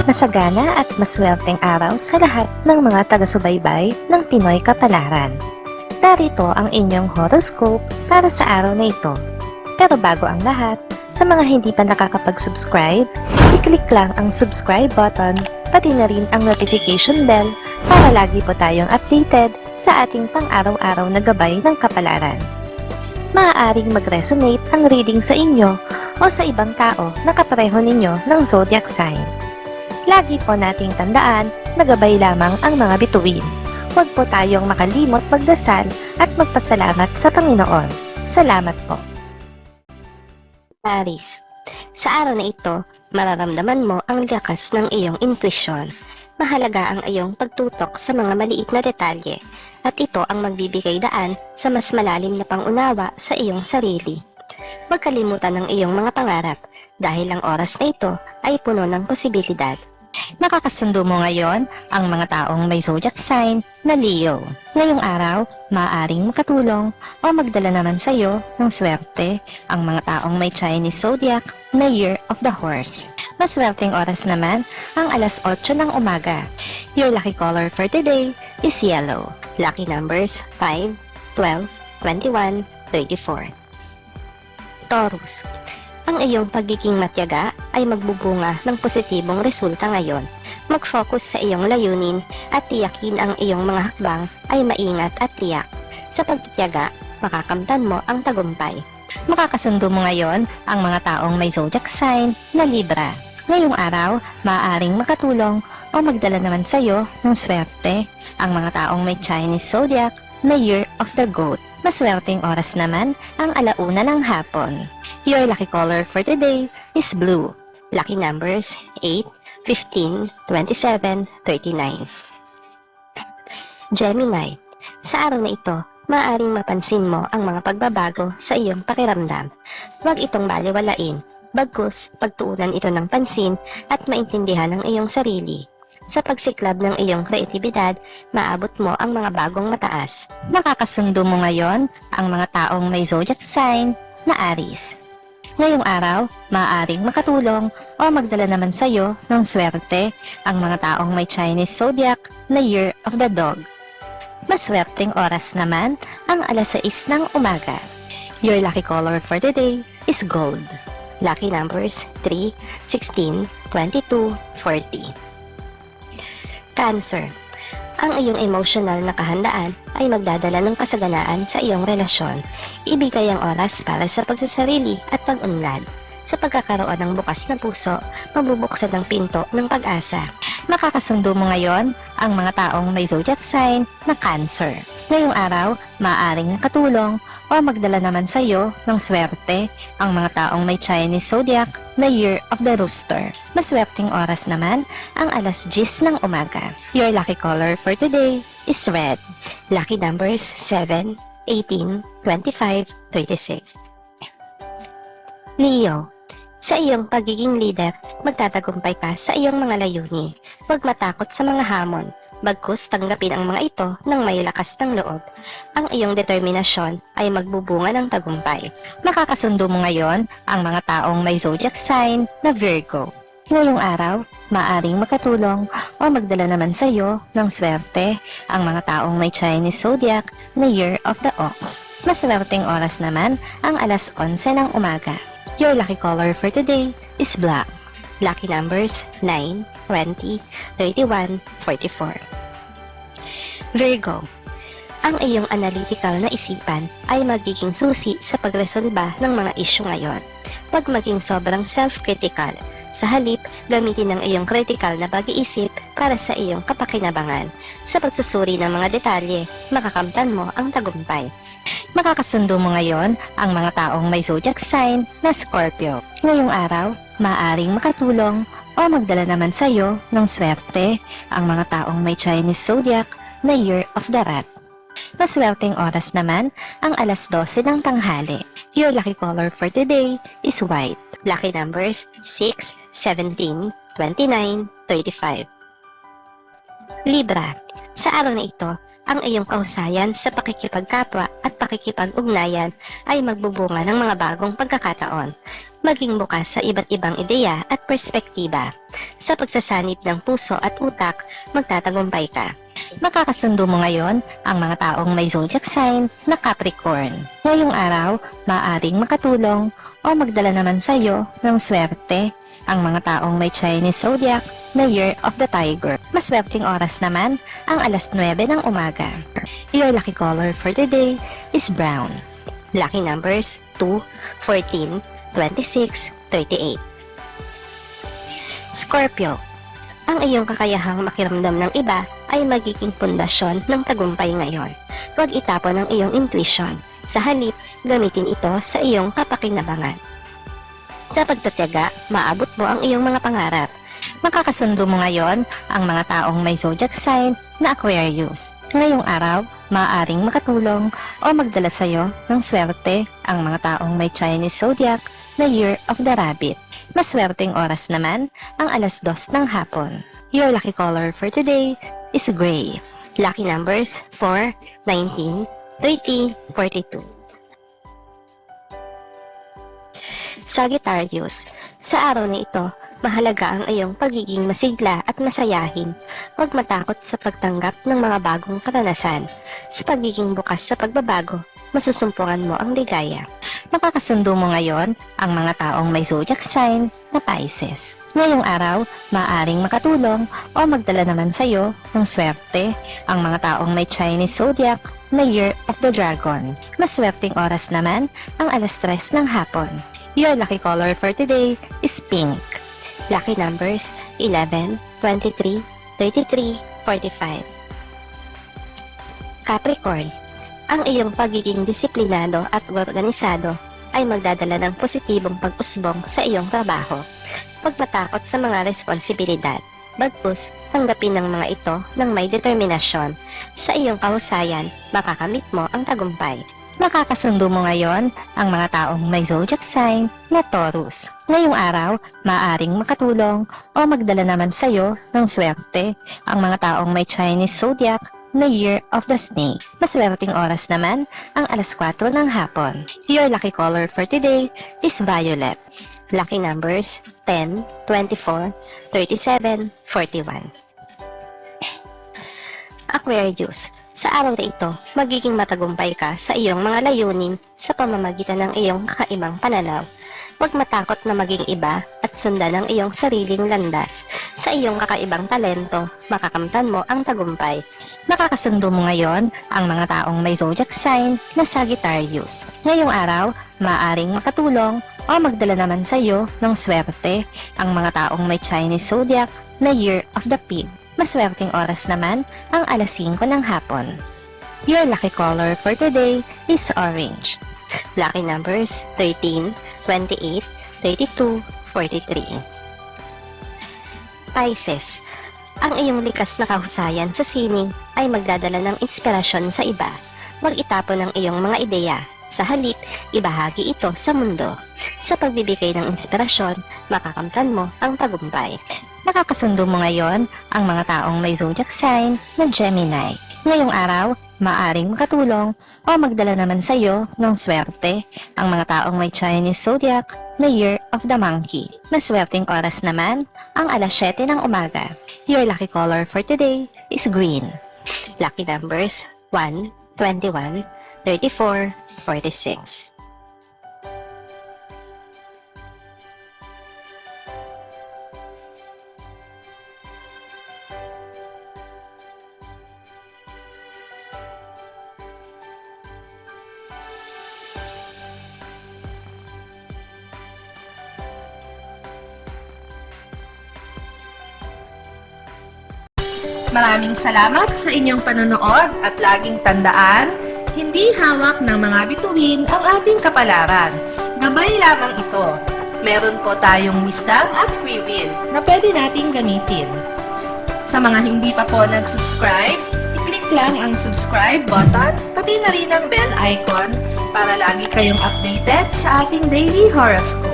Masagana at maswerteng araw sa lahat ng mga taga-subaybay ng Pinoy Kapalaran. Narito ang inyong horoscope para sa araw na ito. Pero bago ang lahat, sa mga hindi pa nakakapag-subscribe, i-click lang ang subscribe button, pati na rin ang notification bell para lagi po tayong updated sa ating pang-araw-araw na gabay ng kapalaran. Maaaring mag-resonate ang reading sa inyo o sa ibang tao na kapareho ninyo ng zodiac sign. Lagi po nating tandaan na gabay lamang ang mga bituin. Huwag po tayong makalimot magdasal at magpasalamat sa Panginoon. Salamat po. Aries, sa araw na ito, mararamdaman mo ang lakas ng iyong intuition. Mahalaga ang iyong pagtutok sa mga maliit na detalye at ito ang magbibigay daan sa mas malalim na pangunawa sa iyong sarili. Huwag kalimutan ang iyong mga pangarap dahil ang oras na ito ay puno ng posibilidad. Makakasundo mo ngayon ang mga taong may zodiac sign na Leo. Ngayong araw, maaaring makatulong o magdala naman sa iyo ng swerte ang mga taong may Chinese zodiac na Year of the Horse. Maswerteng oras naman ang alas 8 ng umaga. Your lucky color for today is yellow. Lucky numbers 5, 12, 21, 34. Taurus, ang iyong pagiging matyaga ay magbubunga ng positibong resulta ngayon. Mag-focus sa iyong layunin at tiyakin ang iyong mga hakbang ay maingat at tiyak. Sa pagtitiyaga, makakamtan mo ang tagumpay. Makakasundo mo ngayon ang mga taong may zodiac sign na Libra. Ngayong araw, maaaring makatulong o magdala naman sa iyo ng swerte ang mga taong may Chinese zodiac na Year of the Goat. Maswerteng oras naman ang alauna ng hapon. Your lucky color for today is blue. Lucky numbers 8, 15, 27, 39. Gemini, sa araw na ito, maaaring mapansin mo ang mga pagbabago sa iyong pakiramdam. Huwag itong baliwalain, bagkus pagtuunan ito ng pansin at maintindihan ang iyong sarili. Sa pagsiklab ng iyong kreatibidad, maabot mo ang mga bagong mataas. Makakasundo mo ngayon ang mga taong may zodiac sign na Aries. Ngayong araw, maaaring makatulong o magdala naman sa iyo ng swerte ang mga taong may Chinese zodiac na Year of the Dog. Maswerteng oras naman ang alas 6 ng umaga. Your lucky color for today is gold. Lucky numbers 3, 16, 22, 40. Cancer, ang iyong emotional na kahandaan ay magdadala ng kasaganaan sa iyong relasyon. Ibigay ang oras para sa pagsasarili at pag-unlad. Sa pagkakaroon ng bukas na puso, mabubuksan ang pinto ng pag-asa. Makakasundo mo ngayon ang mga taong may zodiac sign na Cancer. Ngayong araw, maaaring makatulong o magdala naman sa iyo ng swerte ang mga taong may Chinese zodiac na Year of the Rooster. Maswerteng oras naman ang alas 10 ng umaga. Your lucky color for today is red. Lucky numbers 7, 18, 25, 36. Leo, sa iyong pagiging leader, magtatagumpay ka sa iyong mga layunin. Huwag matakot sa mga hamon. Bagkus tanggapin ang mga ito ng may lakas ng loob. Ang iyong determinasyon ay magbubunga ng tagumpay. Makakasundo mo ngayon ang mga taong may zodiac sign na Virgo. Ngayong araw, maaring makatulong o magdala naman sa iyo ng swerte ang mga taong may Chinese zodiac na Year of the Ox. Maswerteng oras naman ang alas 11 ng umaga. Your lucky color for today is black. Lucky numbers 9, 20, 31, 44. Virgo, ang iyong analytical na isipan ay magiging susi sa pagresolba ng mga isyu ngayon. Huwag maging sobrang self-critical. Sa halip, gamitin ang iyong critical na pag-iisip para sa iyong kapakinabangan. Sa pagsusuri ng mga detalye, makakamtan mo ang tagumpay. Makakasundo mo ngayon ang mga taong may zodiac sign na Scorpio. Ngayong araw, maaaring makatulong o magdala naman sa iyo ng swerte ang mga taong may Chinese zodiac na Year of the Rat. Maswerteng oras naman ang alas 12 ng tanghali. Your lucky color for today is white. Lucky numbers 6, 17, 29, 35. Libra, sa araw na ito, ang iyong kahusayan sa pakikipagkapwa at pakikipag-ugnayan ay magbubunga ng mga bagong pagkakataon. Maging bukas sa iba't ibang ideya at perspektiba. Sa pagsasanib ng puso at utak, magtatagumpay ka. Makakasundo mo ngayon ang mga taong may zodiac sign na Capricorn. Ngayong araw, maaaring makatulong o magdala naman sa iyo ng swerte ang mga taong may Chinese zodiac na Year of the Tiger. Maswerteng oras naman ang alas 9 ng umaga. Your lucky color for today is brown. Lucky numbers 2, 14, 26, 38. Scorpio, ang iyong kakayahang makiramdam ng iba ay magiging pundasyon ng tagumpay ngayon. Huwag itapon ang iyong intuition. Sa halip, gamitin ito sa iyong kapakinabangan. Sa pagtatyaga, maabot mo ang iyong mga pangarap. Makakasundo mo ngayon ang mga taong may zodiac sign na Aquarius. Ngayong araw, maaaring makatulong o magdala sa iyo ng swerte ang mga taong may Chinese zodiac na Year of the Rabbit. Maswerteng oras naman ang alas 2 ng hapon. Your lucky color for today is gray. Lucky numbers 4, 19, 30, 42. Sagittarius, sa araw na ito, mahalaga ang iyong pagiging masigla at masayahin. Huwag matakot sa pagtanggap ng mga bagong karanasan. Sa pagiging bukas sa pagbabago, masusumpungan mo ang ligaya. Makakasundo mo ngayon ang mga taong may zodiac sign na Pisces. Ngayong araw, maaaring makatulong o magdala naman sa iyo ng swerte ang mga taong may Chinese zodiac na Year of the Dragon. Maswerteng oras naman ang alas 3 ng hapon. Your lucky color for today is pink. Lucky numbers 11, 23, 33, 45. Capricorn, ang iyong pagiging disiplinado at organisado ay magdadala ng positibong pag-usbong sa iyong trabaho. Huwag matakot sa mga responsibilidad. Bagkus, tanggapin ng mga ito ng may determinasyon. Sa iyong kahusayan, makakamit mo ang tagumpay. Makakasundo mo ngayon ang mga taong may zodiac sign na Taurus. Ngayong araw, maaaring makatulong o magdala naman sa iyo ng swerte ang mga taong may Chinese zodiac na Year of the Snake. Maswerteng oras naman ang alas 4 ng hapon. Your lucky color for today is violet. Lucky numbers 10, 24, 37, 41. Aquarius, sa araw na ito, magiging matagumpay ka sa iyong mga layunin sa pamamagitan ng iyong kakaibang pananaw. Huwag matakot na maging iba at sundan ang iyong sariling landas. Sa iyong kakaibang talento, makakamtan mo ang tagumpay. Makakasundo mo ngayon ang mga taong may zodiac sign na Sagittarius. Ngayong araw, maaaring makatulong o magdala naman sa iyo ng swerte ang mga taong may Chinese zodiac na Year of the Pig. Maswerteng oras naman ang alas 5 ng hapon. Your lucky color for today is orange. Lucky numbers 13, 28, 32, 43. Pisces, ang iyong likas na kahusayan sa sining ay magdadala ng inspirasyon sa iba. Huwag itapon ang iyong mga ideya. Sa halip, ibahagi ito sa mundo. Sa pagbibigay ng inspirasyon, makakamtan mo ang tagumpay. Makakasundo mo ngayon ang mga taong may zodiac sign na Gemini. Ngayong araw, maaring makatulong o magdala naman sa iyo ng swerte ang mga taong may Chinese zodiac na Year of the Monkey. Maswerteng oras naman ang alas 7 ng umaga. Your lucky color for today is green. Lucky numbers 1, 21, 34, 46. Maraming salamat sa inyong panonood at laging tandaan, hindi hawak ng mga bituin ang ating kapalaran. Gabay lamang ito. Meron po tayong wisdom at free will na pwede nating gamitin. Sa mga hindi pa po nag-subscribe, i-click lang ang subscribe button, pati na rin ang bell icon para lagi kayong updated sa ating daily horoscope.